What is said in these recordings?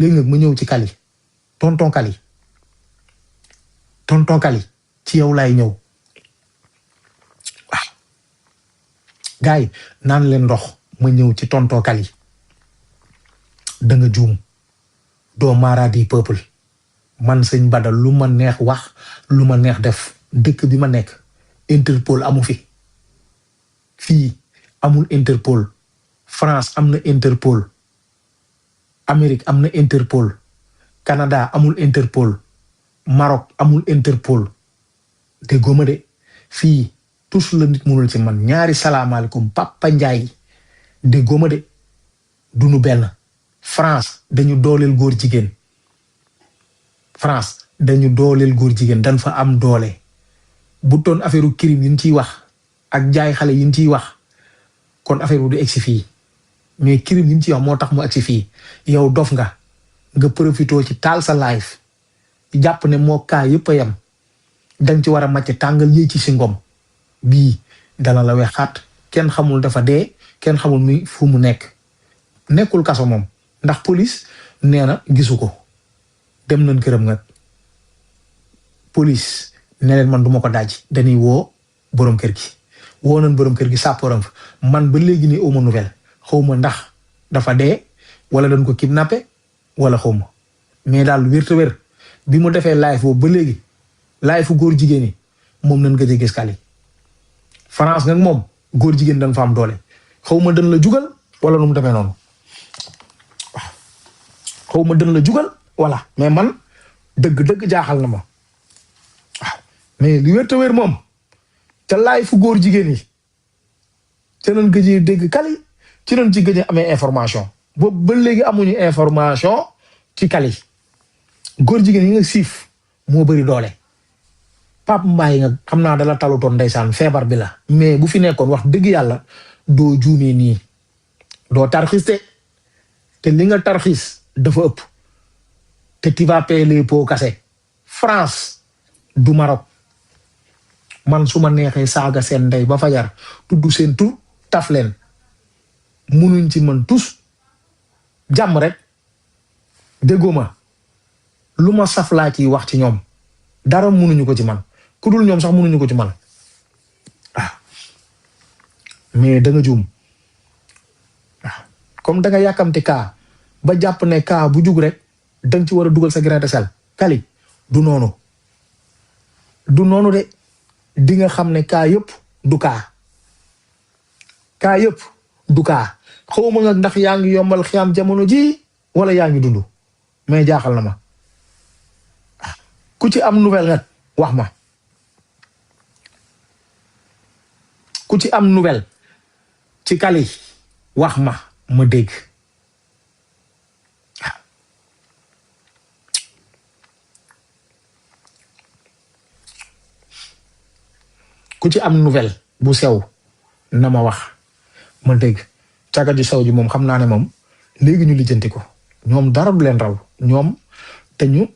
léegi nag ma ñëw ci Kali tonton Kali ci yow laay ñëw waaw gars yi naan leen ndox ma ñëw ci tonton Kali da nga juum doo maaradi peuple man sëñ Bada lu ma neex wax lu ma neex def dëkk bi ma nekk Interpol amu fi fii amul Interpol France am na Interpol Amérique am na Interpol Canada amul Interpol Maroc amul Interpol déggoo ma de fii tous la nit mënul ci man ñaari salaamaaleykum Papa Ndiaye déggoo ma de duñu benn France dañu dooleel góor jigéen France dañu dooleel góor jigéen dañ fa am doole bu doon affaire crime yi ñu ciy wax ak jaay xale yi ñu ciy wax kon affaire bu du egsi fii mais crime yi ñu ciy wax moo tax mu egsi fii yow dof nga profitoo ci taal sa live jàpp ne moo kaa yëpp a yem danga ci war a màcc tàngal yéey ci si ngom bii dana la wexaat kenn xamul dafa dee kenn xamul mi fu mu nekk nekkul kaso moom ndax police nee na gisu ko dem nañ këram nga police ne leen man duma ko daaj dañuy woo borom kër gi woo nañ borom kër gi sàpporam fa man ba léegi nii auma nouvelle xawma ndax dafa dee wala dañ ko kidnappé wala xawma mais daal wér te wér bi mu defee live boobu ba léegi live fu góor jigéen yi moom nañ gëj a gis Kali France nag moom góor jigéen dañ fa am doole xawma dañ la jugal wala nu mu demee noonu waaw xawma dañ la jugal voilà mais man dëgg jaaxal na ma waaw mais li wér te wér moom te live fu góor jigéen yi te nañ gëj a dégg Kali ci nañ ci gëj a amee information boobu ba léegi amuñu information ci Kali góor jigéen yi nga siif moo bëri doole Pape Mbaye nga xam naa dala talutoon ndeysaan feebar bi la mais bu fi nekkoon wax dëgg yàlla doo juumee nii doo tarxis te li nga tarxis dafa ëpp te tu vas payer les pots cassés France du Maroc man su ma neexee saaga seen ndey ba fajar tudd seen tur taf leen munuñ ci man tus jàmm rek déggoo ma lu ma saf laa ciy wax ci ñoom dara munuñu ko ci man ku dul ñoom sax munuñu ko ci man waaw mais da nga juum waaw comme da nga yàkkamti kaa ba jàpp ne kaa bu jug rek danga ci war a dugal sa grain de sel Kali du noonu de di nga xam ne kaa yëpp du kaa yëpp du kaa xawma nga ndax yaa ngi yombal xiyam jamono ji wala yaa ngi dund mais jaaxal na ma ku ci am nouvelle nag wax ma ku ci am nouvelle ci Kali wax ma dégg ku ci am nouvelle bu sew na ma wax ma dégg caga ju sew ji moom xam naa ne moom léegi ñu lijjanti ko ñoom dara du leen raw ñoom te ñu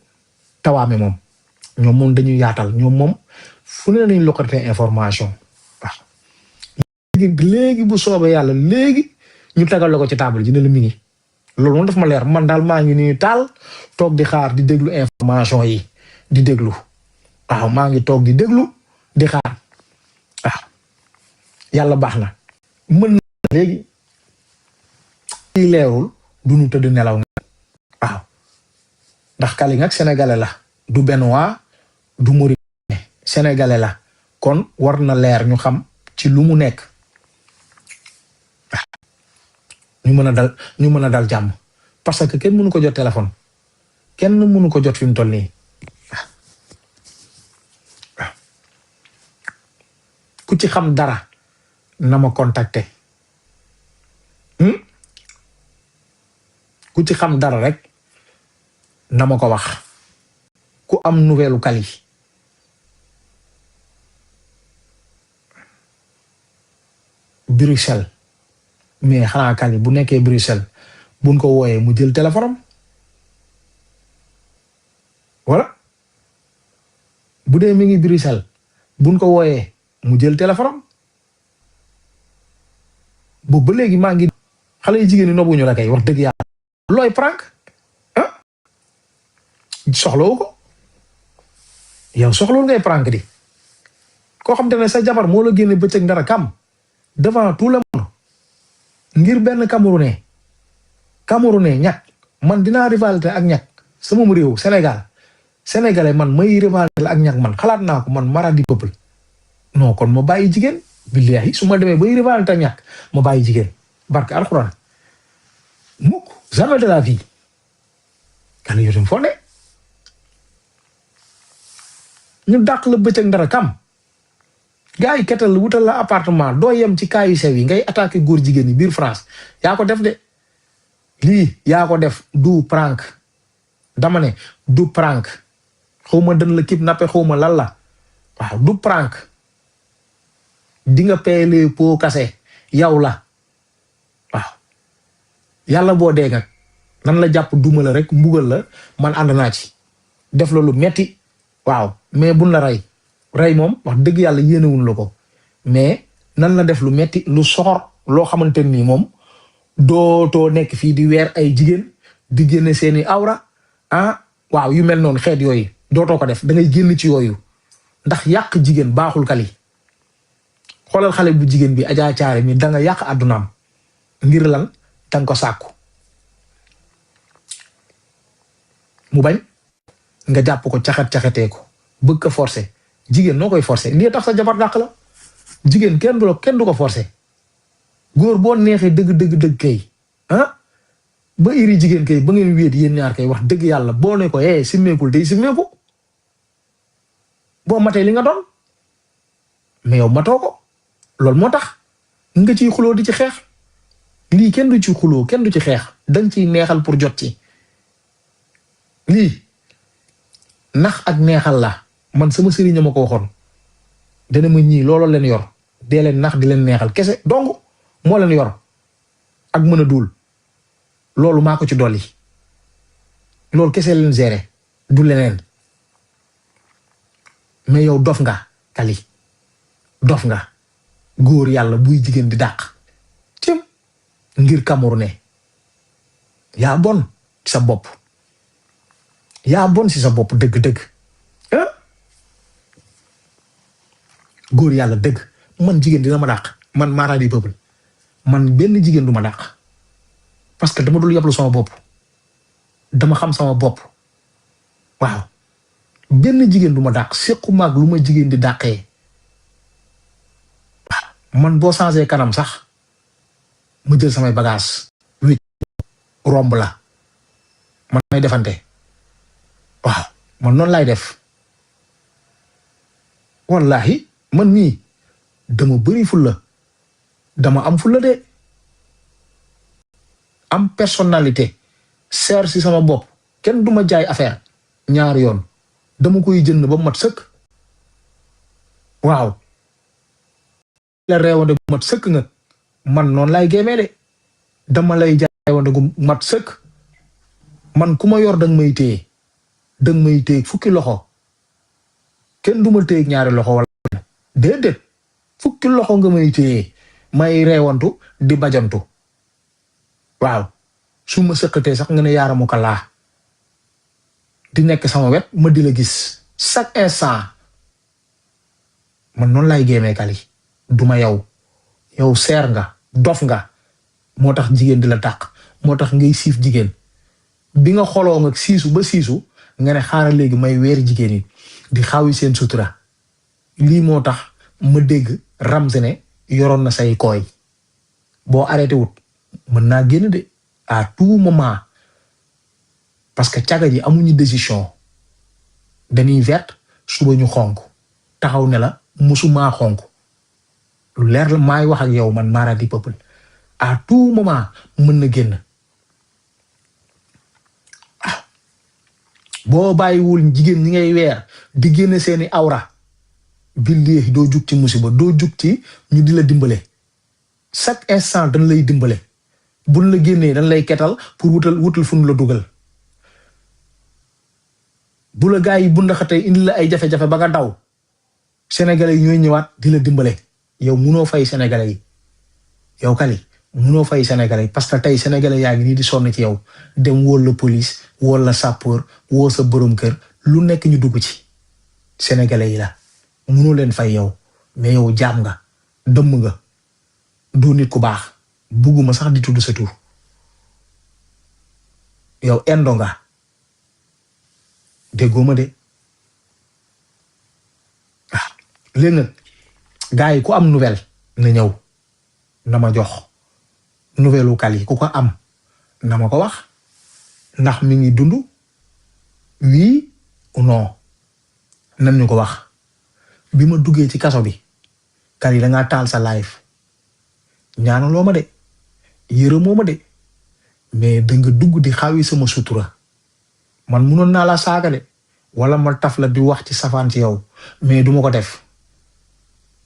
tawaame moom dañuy yaatal ñoom moom fu ne nañ lokkatee information waaw léegi bu soobee yàlla léegi ñu tegal la ko ci table ji ne la mi ngi loolu moom daf ma leer man daal maa ngi nii taal toog di xaar di déglu information yi di déglu waaw maa ngi toog di déglu di xaar waaw yàlla baax na mën na léegi i leerul du ñu tëdd nelaw nga waaw ndax Kali nag sénégalais la du Benoît du Mauritanien sénégalais la kon war na leer ñu xam ci lu mu nekk ñu mën a dal jàmm parce que kenn mënu ko jot téléphone kenn mënu ko jot fi mu toll nii waaw ku ci xam dara na ma contacter ku ci xam dara rek na ma ko wax ku am nouvelle Kali Bruxelles mais xanaa Kali bu nekkee Bruxelles buñ ko wooyee mu jël téléphone am wala bu dee mi ngi Bruxelles buñ ko wooyee mu jël téléphone am boobu ba léegi maa ngi xale yu jigéen ñi nobuñu la kay wax dëgg yàlla looy prank ah soxlawu ko yow soxlawul ngay prank di koo xam te ne sa jabar moo la génne bëccëg dara kam devant tout le monde ngir benn Camerounais ñàkk man dinaa rivalité ak ñàkk sama réew Sénégal sénégalais man may rivalité ak ñàkk man xalaat naa ko man Maradi peuple non kon ma bàyyi jigéen billahi su ma demee bay rivalité ak ñàkk ma bàyyi jigéen barke alxuraan mukk jamais de la vie kan yotem fonde ñu dàq la bëccëg dara kam gars yi ketal wutal la appartement doo yem ci kaayu sew yi ngay attaqué góor jigéen yi biir France yaa ko def de lii yaa ko def du prank dama ne du prank xawma dañ la kidnappé xawma lan la waaw du prank di nga paye po kase yow la waaw yàlla boo dee nga nan la jàpp duma la rek mbugal la man ànd naa ci def la lu metti waaw mais buñ la rey moom wax dëgg yàlla yéenewuñ la ko mais nan la def lu metti lu soxor loo xamante nii moom dootoo nekk fii di weer ay jigéen di génne seeni awra waaw yu mel noonu xeet yooyu dootoo ko def da ngay génn ci yooyu ndax yàq jigéen baaxul kali xoolal xale bu jigéen bi Adja Caare mi da nga yàq àddunaam ngir lan danga ko sàkku mu bañ nga jàpp ko caxatee ko bëgg ko forcer jigéen noo koy forcer lii tax sa jabar dàq la jigéen kenn du ko forcer góor boo neexee dëgg kay ba iri jigéen kay ba ngeen wéet yéen ñaar kay wax dëgg yàlla boo ne ko simmeekul day simmeeku boo matee li nga doon mais yow matoo ko loolu moo tax nga ciy xuloo di ci xeex lii kenn du ci xuloo kenn du ci xeex dañ ciy neexal pour jot ci lii nax ak neexal la man sama sëriñ ma ko waxoon dana ma ñii looloo leen yor dee leen nax di leen neexal kese donc moo leen yor ak mën a duul loolu maa ko ci dolli loolu kese leen géré du leneen mais yow dof nga kali dof nga góor yàlla buy jigéen di dàq cim ngir Camerounais yaa bon ci sa bopp yaa bon ci sa bopp dëgg-dëgg góor yàlla dëgg man jigéen dina ma dàq man Maradi peuple man benn jigéen du ma dàq parce que dama dul yablu sama bopp dama xam sama bopp waaw benn jigéen du ma dàq sequ maag lu ma jigéen di dàqee man boo changé kanam sax ma jël samay bagage wécc romb la man may defante waaw man noonu laay def wallahi man mii dama bëri fulla dama am fulla de am personnalité seer si sama bopp kenn duma jaay affaire ñaar yoon dama koy jënd ba mat sëkk waaw la reewande gu mat sëkk nga man noonu lay gémmee de dama lay jaay reewande gu mat sëkk man ku ma yor danga may téye fukki loxo kenn duma téye ñaari loxo wala déedéet fukki loxo nga may téye may reewantu di bajantu waaw su ma sëqatee sax nga ne yaaramu ka laa di nekk sama wet ma di la gis chaque instant man noonu lay gémmee kali duma yow seer nga dof nga moo tax jigéen di la dàq moo tax ngay siif jigéen bi nga xoloo nga siisu ba siisu nga ne xaaral léegi may weer jigéen yi di xaawi seen sutura lii moo tax ma dégg Ramzy ne yoroon na say kooy boo arrêté wut mën naa génn de à tout moment parce que caga ji amuñu décision dañuy vert suba ñu xonk taxaw ne la musumaa xonk lu leer la maay wax ak yow man Maradi peuple à tout moment mën na génn boo bàyyiwul jigéen ñi ngay weer di génne seeni awra billahi doo jug ci musiba doo jug ci ñu di la dimbale chaque instant dañ lay dimbale buñ la génnee dañ lay ketal pour wutal fu ñu la dugal bu la gaa yi bu ndaxatee indi la ay jafe-jafe ba nga daw sénégalais yi ñooy ñëwaat di la dimbale yow munoo fay sénégalais yi yow kali munoo fay sénégalais parce que tey sénégalais yaa ngi nii di sonn ci yow dem woo la police woo la sapeur woo sa borom kër lu nekk ñu dugg ci sénégalais yi la munoo leen fay yow mais yow jaam nga dëmm nga du nit ku baax bugguma sax di tudd sa tur yow endo nga déggoo ma de waaw léegi nag gars yi ku am nouvelle na ñëw na ma jox nouvelle u Kali ku ko am na ma ko wax ndax mi ngi dund oui ou non nan ñu ko wax bi ma duggee ci kaso bi Kali da ngaa taal sa live ñaanaloo ma de yërëmoo ma de mais da nga dugg di xawi sama sutura man munoon naa la saaga de wala ma taf la di wax ci safaan ci yow mais duma ko def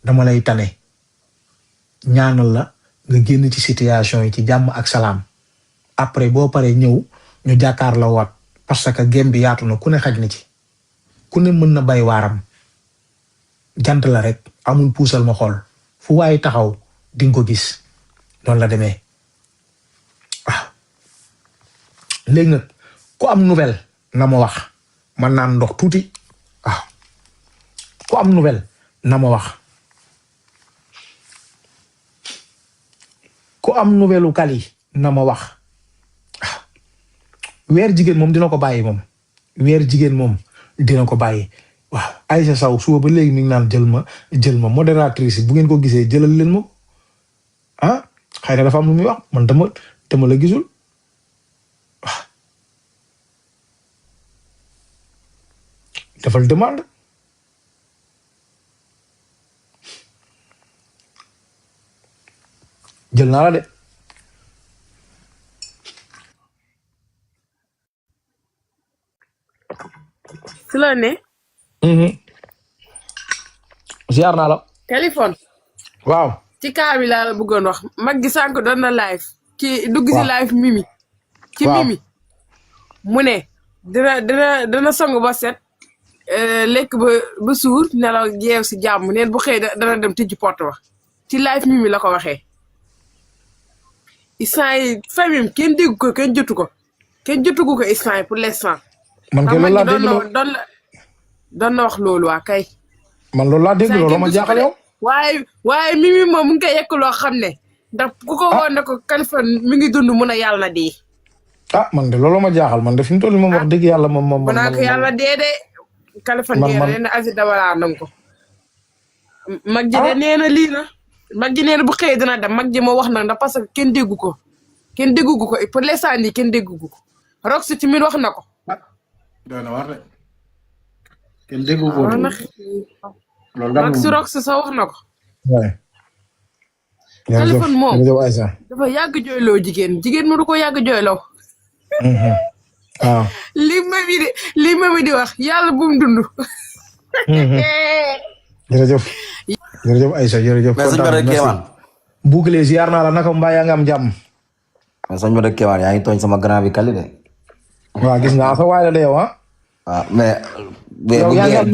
dama lay tane ñaanal la nga génn ci situation yi ci jàmm ak salaam après boo paree ñëw ñu jàkkaar la waat parce que gem bi yaatu na ku ne xaj na ci ku ne mën na bay waaram jant la rek amul puusal ma xool fu waaye taxaw di nga ko gis noonu la demee waaw léegi nag ku am nouvelle na ma wax man naan ndox tuuti waaw ku am nouvelle na ma wax ku am nouvelle u Kali na ma wax waaw weer jigéen moom dina ko bàyyi moom weer jigéen moom dina ko bàyyi waaw Aïssa Sow suba ba léegi mi ngi naan jël ma modératrice bu ngeen ko gisee jëlal leen ma ah xëy na dafa am lu muy wax man dama la gisul waaw defal demande jël naa la de si la ne. ziar naa la. téléphone. waaw. ci kaa bi laa la bëggoon wax mag gi sànq doon na live. ki dugg si live Mimi. ci Mimi. mu ne dina song ba set. lekk ba suur nelaw yeew si jàmm neen bu xëy dana dem tijji porte wax ci live Mimi la ko waxee. instant yi famille kenn déggu ko kenn jotu ko kenn jotugu ko instant yi pour l'instant. man kay loolu laa dégg loolu doon na wax loolu waa kay. man loolu laa dégg loolu ma jaaxal yow. waaye Mimi moom mu ngi koy yekk loo xam ne ndax ku ko woon ne ko Kaliphone mi ngi dund mun a yàlla na dee. man de loolu ma jaaxal man de fi mu toll moom wax dëgg yàlla moom. mu naa ko yàlla dee de. Kaliphone dee leen ne Aziz Dabala nang ko. mag ji de nee na lii na. mag ji nee na bu xëyee dina dem mag ji moo wax nag ndax parce que kenn déggu ko kenn déggu ko pour l'instant nii kenn déggu ko Rox ci min wax na ko. doy na war de kenn déggu ko. loolu daal moom Rox sa wax na ko. waaw. Kaliphone moom dafa yàgg jooyloo jigéen mu du ko yàgg jooyloo. waaw. li ma di wax yàlla bu mu dund. jërëjëf. jërëjëf Aïssa jërëjëf. mais sëñ Badara Kéemaan. Bouclé ziar naa la naka mbaa yaa ngi am jàmm. mais sëñ Badara Kéemaan yaa ngi tooñ sama grand bi Kali de. waaw gis nga sa waay la de yow ah. waaw mais. yow yaa ngi am